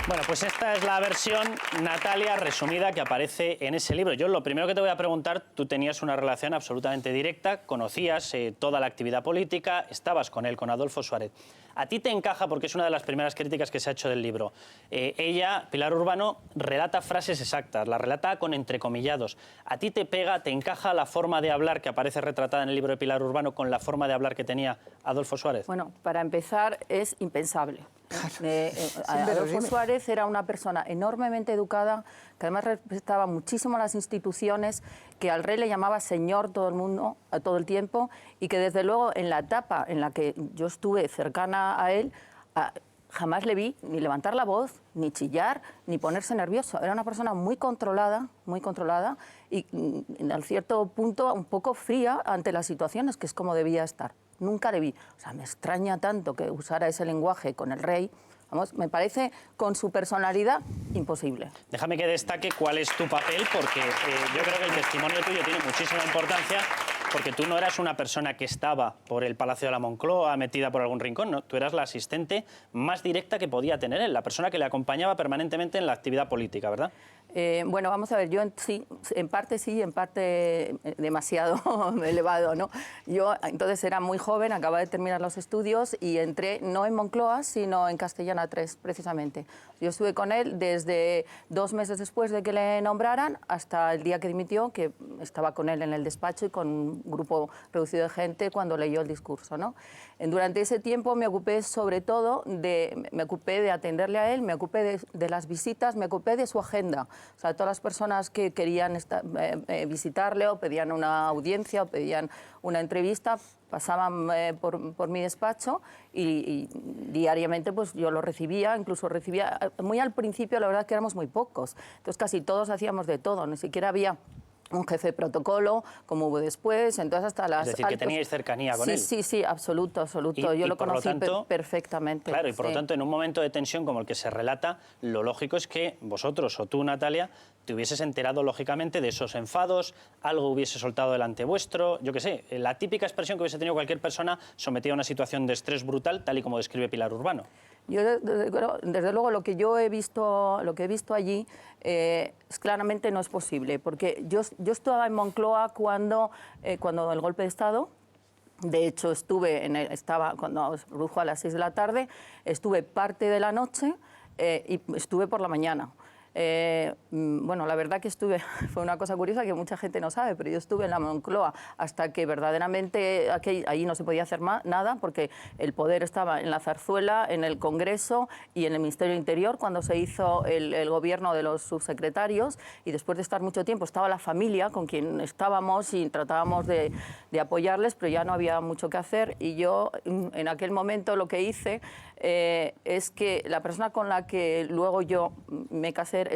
Bueno, pues esta es la versión, Natalia, resumida que aparece en ese libro. Yo lo primero que te voy a preguntar, tú tenías una relación absolutamente directa, conocías toda la actividad política, estabas con él, con Adolfo Suárez. A ti te encaja, porque es una de las primeras críticas que se ha hecho del libro. Ella, Pilar Urbano, relata frases exactas, la relata con entrecomillados. ¿A ti te pega, te encaja la forma de hablar que aparece retratada en el libro de Pilar Urbano con la forma de hablar que tenía Adolfo Suárez? Bueno, para empezar, es impensable. Adolfo Suárez era una persona enormemente educada, que además respetaba muchísimo las instituciones, que al rey le llamaba señor todo el mundo, todo el tiempo, y que desde luego en la etapa en la que yo estuve cercana a él, jamás le vi ni levantar la voz, ni chillar, ni ponerse nervioso. Era una persona muy controlada y al cierto punto un poco fría ante las situaciones, que es como debía estar. Nunca le vi. O sea, me extraña tanto que usara ese lenguaje con el rey. Vamos, me parece, con su personalidad, imposible. Déjame que destaque cuál es tu papel, porque yo creo que el testimonio tuyo tiene muchísima importancia, porque tú no eras una persona que estaba por el Palacio de la Moncloa, metida por algún rincón, no, tú eras la asistente más directa que podía tener él, la persona que le acompañaba permanentemente en la actividad política, ¿verdad? Bueno, vamos a ver, yo en parte sí, en parte demasiado elevado, ¿no? Yo entonces era muy joven, acababa de terminar los estudios y entré no en Moncloa, sino en Castellana 3, precisamente. Yo estuve con él desde 2 meses después de que le nombraran hasta el día que dimitió, que estaba con él en el despacho y con un grupo reducido de gente cuando leyó el discurso, ¿no? Durante ese tiempo me ocupé sobre todo me ocupé de atenderle a él, me ocupé de las visitas, me ocupé de su agenda. O sea, todas las personas que querían visitarle o pedían una audiencia o pedían una entrevista pasaban por mi despacho y diariamente pues yo lo recibía, incluso recibía, muy al principio la verdad que éramos muy pocos, entonces casi todos hacíamos de todo, ni siquiera había un jefe de protocolo, como hubo después, entonces hasta las... Es decir, que teníais cercanía con él. Sí, absoluto. Yo lo conocí perfectamente. Claro, y por lo tanto, en un momento de tensión como el que se relata, lo lógico es que vosotros o tú, Natalia, te hubieses enterado lógicamente de esos enfados, algo hubiese soltado delante vuestro, yo qué sé, la típica expresión que hubiese tenido cualquier persona sometida a una situación de estrés brutal, tal y como describe Pilar Urbano. Yo, desde luego, lo que he visto allí claramente no es posible, porque yo estaba en Moncloa cuando el golpe de Estado. De hecho, estaba cuando produjo a las 6 de la tarde, estuve parte de la noche y estuve por la mañana. Bueno, la verdad que fue una cosa curiosa que mucha gente no sabe, pero yo estuve en la Moncloa hasta que verdaderamente allí no se podía hacer nada, porque el poder estaba en la Zarzuela, en el Congreso y en el Ministerio del Interior, cuando se hizo el gobierno de los subsecretarios, y después de estar mucho tiempo estaba la familia con quien estábamos y tratábamos de apoyarles, pero ya no había mucho que hacer, y yo en aquel momento lo que hice es que la persona con la que luego yo me casé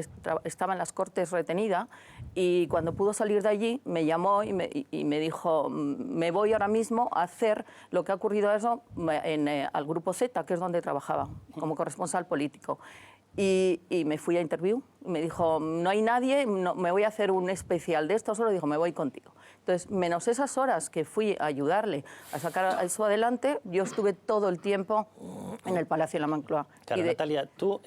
estaba en las Cortes retenida, y cuando pudo salir de allí me llamó y me dijo: me voy ahora mismo a hacer lo que ha ocurrido al Grupo Z, que es donde trabajaba como corresponsal político. Y me fui a interview y me dijo: no hay nadie, me voy a hacer un especial de esto, solo dijo: me voy contigo. Entonces, menos esas horas que fui a ayudarle a sacar eso adelante, yo estuve todo el tiempo en el Palacio de la Moncloa. Claro, Natalia, tú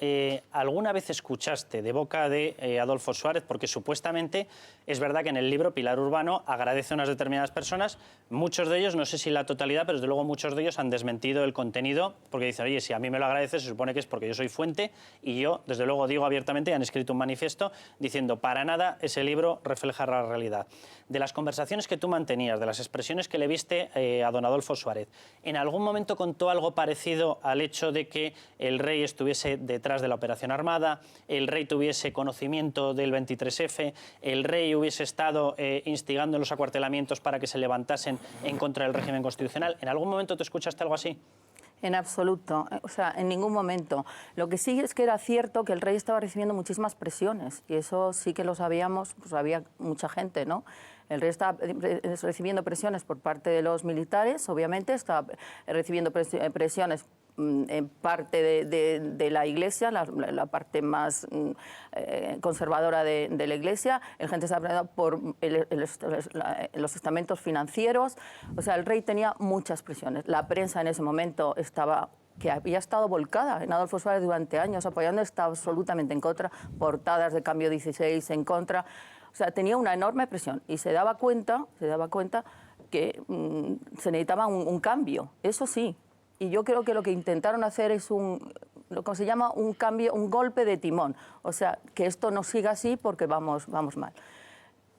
alguna vez escuchaste de boca de Adolfo Suárez, porque supuestamente es verdad que en el libro Pilar Urbano agradece a unas determinadas personas, muchos de ellos, no sé si la totalidad, pero desde luego muchos de ellos han desmentido el contenido, porque dicen: oye, si a mí me lo agradeces, se supone que es porque yo soy fuente, y yo, desde luego, digo abiertamente, y han escrito un manifiesto diciendo: para nada ese libro refleja la realidad. De las conversaciones que tú mantenías, de las expresiones que le viste a don Adolfo Suárez, ¿en algún momento contó algo parecido al hecho de que el rey estuviese detrás de la operación armada, el rey tuviese conocimiento del 23F, el rey hubiese estado instigando los acuartelamientos para que se levantasen en contra del régimen constitucional? ¿En algún momento te escuchaste algo así? En absoluto, o sea, en ningún momento. Lo que sí es que era cierto que el rey estaba recibiendo muchísimas presiones, y eso sí que lo sabíamos, pues había mucha gente, ¿no? El rey estaba recibiendo presiones por parte de los militares, obviamente, estaba recibiendo presiones en parte de la Iglesia, la parte más conservadora de la Iglesia. El gente está presionada por los estamentos financieros. O sea, el rey tenía muchas presiones. La prensa en ese momento estaba que había estado volcada en Adolfo Suárez durante años, apoyando, está absolutamente en contra, portadas de Cambio 16 en contra. O sea, tenía una enorme presión y se daba cuenta que se necesitaba un cambio, eso sí. Y yo creo que lo que intentaron hacer es lo que se llama un cambio, un golpe de timón. O sea, que esto no siga así porque vamos mal.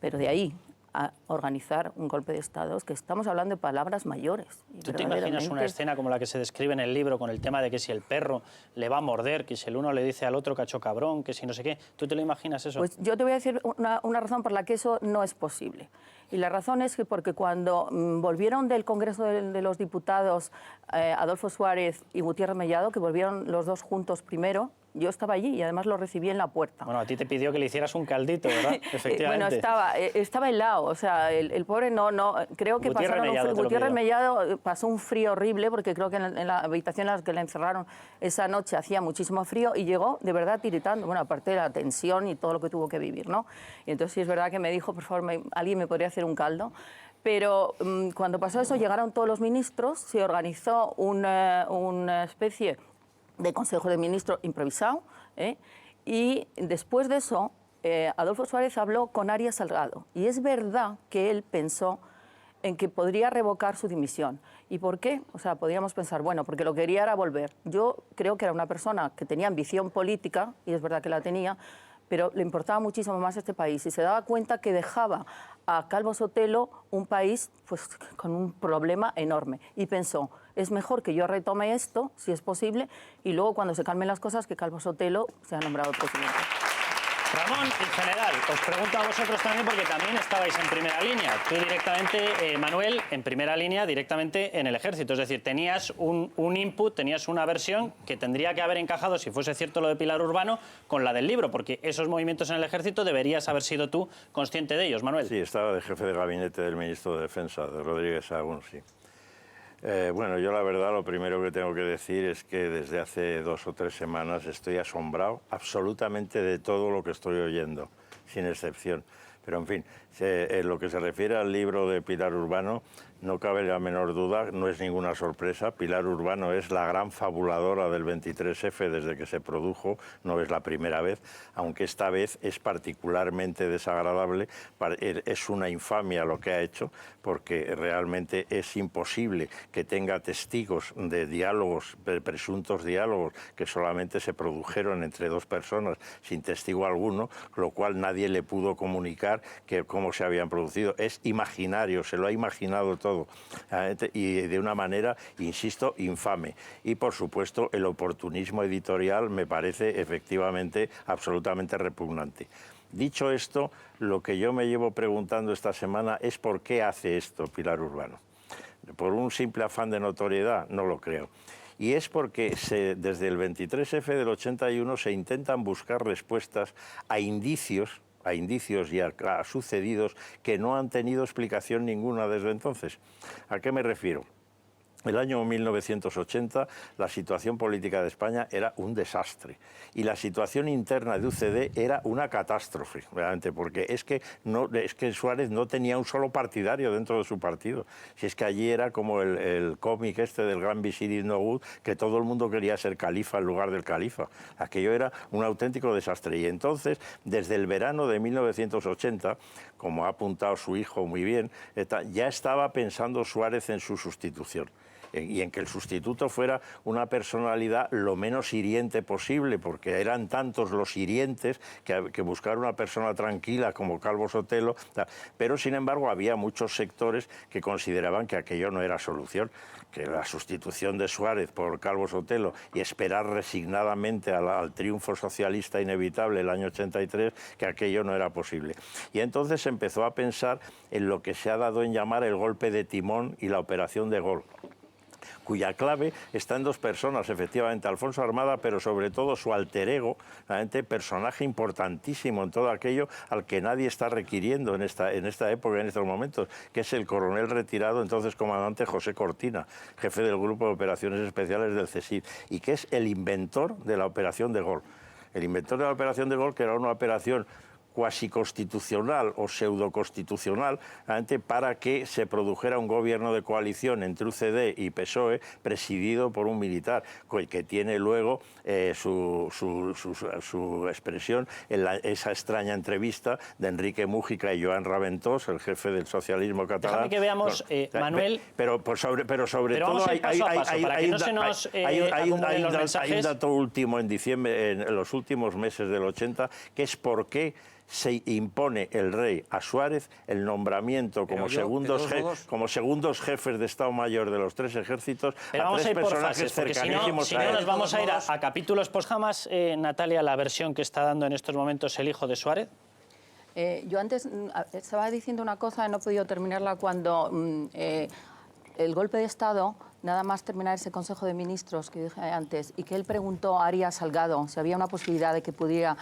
Pero de ahí a organizar un golpe de Estado, es que estamos hablando de palabras mayores. ¿Tú te imaginas una escena como la que se describe en el libro con el tema de que si el perro le va a morder, que si el uno le dice al otro cacho cabrón, que si no sé qué? ¿Tú te lo imaginas eso? Pues yo te voy a decir una razón por la que eso no es posible. Y la razón es que porque cuando volvieron del Congreso de los Diputados Adolfo Suárez y Gutiérrez Mellado, que volvieron los dos juntos primero, yo estaba allí y además lo recibí en la puerta. Bueno, a ti te pidió que le hicieras un caldito, ¿verdad? Efectivamente. Bueno, estaba helado, o sea, el pobre no, creo que Gutiérrez Mellado pasó un frío horrible, porque creo que en la habitación en la que le encerraron esa noche hacía muchísimo frío y llegó de verdad tiritando, bueno, aparte de la tensión y todo lo que tuvo que vivir, ¿no? Y entonces sí es verdad que me dijo, por favor, ¿alguien me podría hacer un caldo? Pero cuando pasó eso, llegaron todos los ministros, se organizó una especie de Consejo de Ministros improvisado, y después de eso Adolfo Suárez habló con Arias Salgado y es verdad que él pensó en que podría revocar su dimisión. ¿Y por qué? O sea, podríamos pensar, bueno, porque lo que quería era volver. Yo creo que era una persona que tenía ambición política, y es verdad que la tenía, pero le importaba muchísimo más este país y se daba cuenta que dejaba a Calvo Sotelo un país pues, con un problema enorme. Y pensó, es mejor que yo retome esto, si es posible, y luego cuando se calmen las cosas, que Calvo Sotelo sea nombrado presidente. Ramón, en general, os pregunto a vosotros también porque también estabais en primera línea. Tú directamente, Manuel, en primera línea directamente en el ejército. Es decir, tenías un input, tenías una versión que tendría que haber encajado, si fuese cierto lo de Pilar Urbano, con la del libro, porque esos movimientos en el ejército deberías haber sido tú consciente de ellos, Manuel. Sí, estaba de jefe de gabinete del ministro de Defensa, de Rodríguez Sagún, sí. Bueno, yo la verdad lo primero que tengo que decir es que desde hace 2 o 3 semanas estoy asombrado absolutamente de todo lo que estoy oyendo, sin excepción. Pero en fin, en lo que se refiere al libro de Pilar Urbano, no cabe la menor duda, no es ninguna sorpresa. Pilar Urbano es la gran fabuladora del 23F desde que se produjo, no es la primera vez, aunque esta vez es particularmente desagradable, es una infamia lo que ha hecho, porque realmente es imposible que tenga testigos de diálogos, de presuntos diálogos, que solamente se produjeron entre 2 personas sin testigo alguno, lo cual nadie le pudo comunicar cómo se habían producido. Es imaginario, se lo ha imaginado todo, y de una manera, insisto, infame. Y por supuesto el oportunismo editorial me parece efectivamente absolutamente repugnante. Dicho esto, lo que yo me llevo preguntando esta semana es por qué hace esto Pilar Urbano. ¿Por un simple afán de notoriedad? No lo creo. Y es porque desde el 23F del 81 se intentan buscar respuestas a indicios y a sucedidos que no han tenido explicación ninguna desde entonces. ¿A qué me refiero? El año 1980 la situación política de España era un desastre y la situación interna de UCD era una catástrofe, realmente, porque es que Suárez no tenía un solo partidario dentro de su partido. Si es que allí era como el cómic este del gran visir Ibn Ogud, que todo el mundo quería ser califa en lugar del califa. Aquello era un auténtico desastre. Y entonces, desde el verano de 1980, como ha apuntado su hijo muy bien, ya estaba pensando Suárez en su sustitución. Y en que el sustituto fuera una personalidad lo menos hiriente posible, porque eran tantos los hirientes que buscar una persona tranquila como Calvo Sotelo, pero sin embargo había muchos sectores que consideraban que aquello no era solución, que la sustitución de Suárez por Calvo Sotelo y esperar resignadamente al triunfo socialista inevitable el año 83, que aquello no era posible. Y entonces se empezó a pensar en lo que se ha dado en llamar el golpe de timón y la operación de Gol, cuya clave está en 2 personas, efectivamente, Alfonso Armada, pero sobre todo su alter ego, realmente personaje importantísimo en todo aquello al que nadie está requiriendo en esta época, en estos momentos, que es el coronel retirado, entonces comandante José Cortina, jefe del Grupo de Operaciones Especiales del CSIC, y que es el inventor de la operación de Gol. El inventor de la operación de Gol, que era una operación cuasi constitucional o pseudo constitucional para que se produjera un gobierno de coalición entre UCD y PSOE presidido por un militar, que tiene luego su expresión en esa extraña entrevista de Enrique Múgica y Joan Raventós, el jefe del socialismo catalán. Déjame que veamos, Manuel... Pero sobre todo hay un dato último en diciembre, en los últimos meses del 80, que es por qué se impone el rey a Suárez el nombramiento como segundos jefes de Estado Mayor de los tres ejércitos a tres personajes cercanísimos a él. Si no, nos vamos a ir a capítulos postjamas. Natalia, la versión que está dando en estos momentos el hijo de Suárez. Yo antes estaba diciendo una cosa y no he podido terminarla cuando el golpe de Estado, nada más terminar ese Consejo de Ministros que dije antes, y que él preguntó a Arias Salgado si había una posibilidad de que pudiera,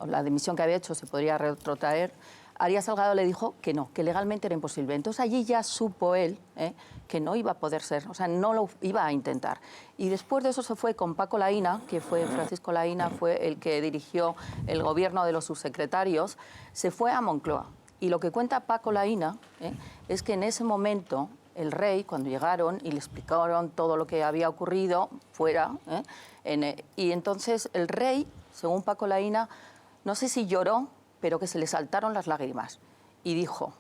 la dimisión que había hecho se podría retrotraer. Arias Salgado le dijo que no, que legalmente era imposible. Entonces allí ya supo él que no iba a poder ser, o sea, no lo iba a intentar. Y después de eso se fue con Paco Laïna, que fue Francisco Laïna, fue el que dirigió el gobierno de los subsecretarios, se fue a Moncloa. Y lo que cuenta Paco Laïna es que en ese momento el rey, cuando llegaron y le explicaron todo lo que había ocurrido fuera, y entonces el rey, según Paco Laïna, no sé si lloró, pero que se le saltaron las lágrimas y dijo,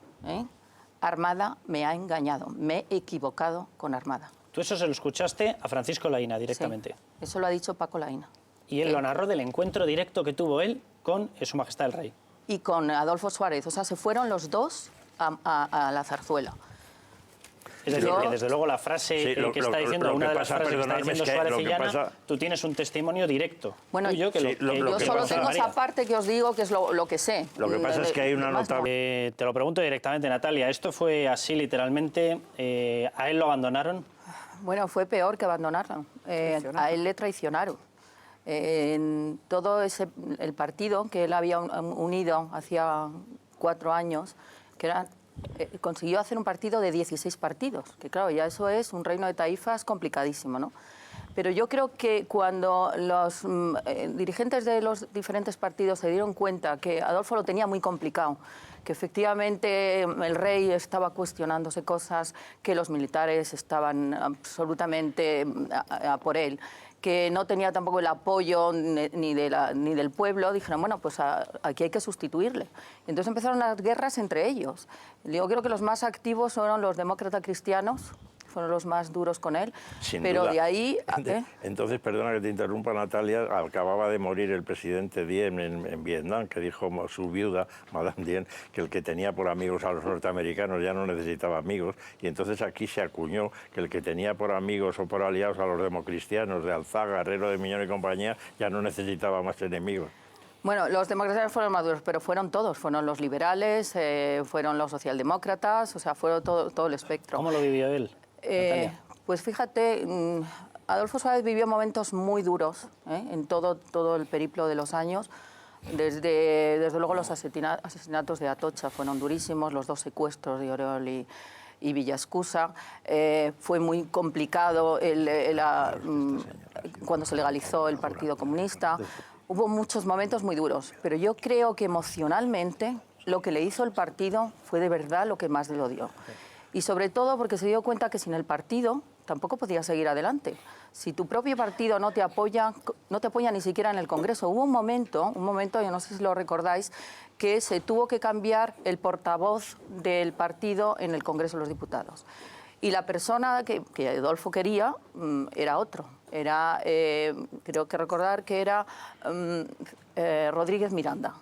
Armada me ha engañado, me he equivocado con Armada. Tú eso se lo escuchaste a Francisco Laïna directamente. Sí, eso lo ha dicho Paco Laïna. Y él lo narró del encuentro directo que tuvo él con Su Majestad el Rey. Y con Adolfo Suárez, o sea, se fueron los dos a la zarzuela. Es decir, que desde luego la frase que está diciendo, una de las frases que está diciendo Suárez y Llana, tú tienes un testimonio directo. Bueno, yo solo tengo esa parte que os digo que es lo que sé. Lo que pasa es que hay una notable... Te lo pregunto directamente, Natalia, ¿esto fue así literalmente? ¿A él lo abandonaron? Bueno, fue peor que abandonarlo. A él le traicionaron. En todo el partido que él había unido hacía 4 años, que era... consiguió hacer un partido de 16 partidos, que claro, ya eso es un reino de taifas complicadísimo, ¿no? Pero yo creo que cuando los dirigentes de los diferentes partidos se dieron cuenta que Adolfo lo tenía muy complicado, que efectivamente el rey estaba cuestionándose cosas, que los militares estaban absolutamente a por él, que no tenía tampoco el apoyo ni del pueblo, dijeron, bueno, pues aquí hay que sustituirle. Entonces empezaron las guerras entre ellos. Yo creo que los más activos fueron los demócratas cristianos, fueron los más duros con él, pero de ahí... Entonces, perdona que te interrumpa, Natalia, acababa de morir el presidente Diem en Vietnam, que dijo su viuda, Madame Diem, que el que tenía por amigos a los norteamericanos ya no necesitaba amigos, y entonces aquí se acuñó que el que tenía por amigos o por aliados a los democristianos de Alzaga, Herrero de Miñón y compañía, ya no necesitaba más enemigos. Bueno, los demócratas fueron maduros, pero fueron todos. Fueron los liberales, fueron los socialdemócratas, o sea, fueron todo el espectro. ¿Cómo lo vivió él? Pues fíjate, Adolfo Suárez vivió momentos muy duros en todo el periplo de los años. Desde luego los asesinatos de Atocha fueron durísimos, los 2 secuestros de Oriol y Villascusa. Fue muy complicado cuando se legalizó el Partido Comunista. Hubo muchos momentos muy duros, pero yo creo que emocionalmente lo que le hizo el partido fue de verdad lo que más le odió. Y sobre todo porque se dio cuenta que sin el partido tampoco podía seguir adelante. Si tu propio partido no te apoya ni siquiera en el Congreso. Hubo un momento, yo no sé si lo recordáis, que se tuvo que cambiar el portavoz del partido en el Congreso de los Diputados. Y la persona que Adolfo quería era otro. Creo que recordar que era Rodríguez Miranda.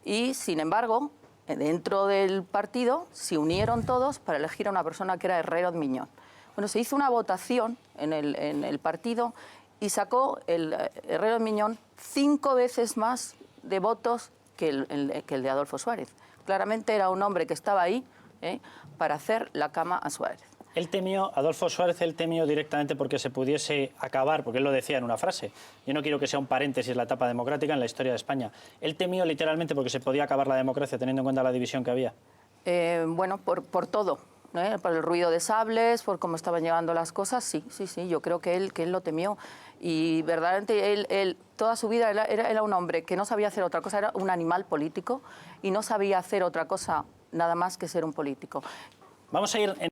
Y sin embargo, dentro del partido se unieron todos para elegir a una persona que era Herrero de Miñón. Bueno, se hizo una votación en el partido y sacó el Herrero de Miñón 5 veces más de votos que el de Adolfo Suárez. Claramente era un hombre que estaba ahí para hacer la cama a Suárez. Él temió, Adolfo Suárez, él temió directamente porque se pudiese acabar, porque él lo decía en una frase, yo no quiero que sea un paréntesis la etapa democrática en la historia de España. Él temió literalmente porque se podía acabar la democracia teniendo en cuenta la división que había. Bueno, por todo. ¿no? Por el ruido de sables, por cómo estaban llevando las cosas, sí, yo creo que él lo temió. Y verdaderamente él toda su vida era un hombre que no sabía hacer otra cosa, era un animal político y no sabía hacer otra cosa nada más que ser un político. Vamos a ir...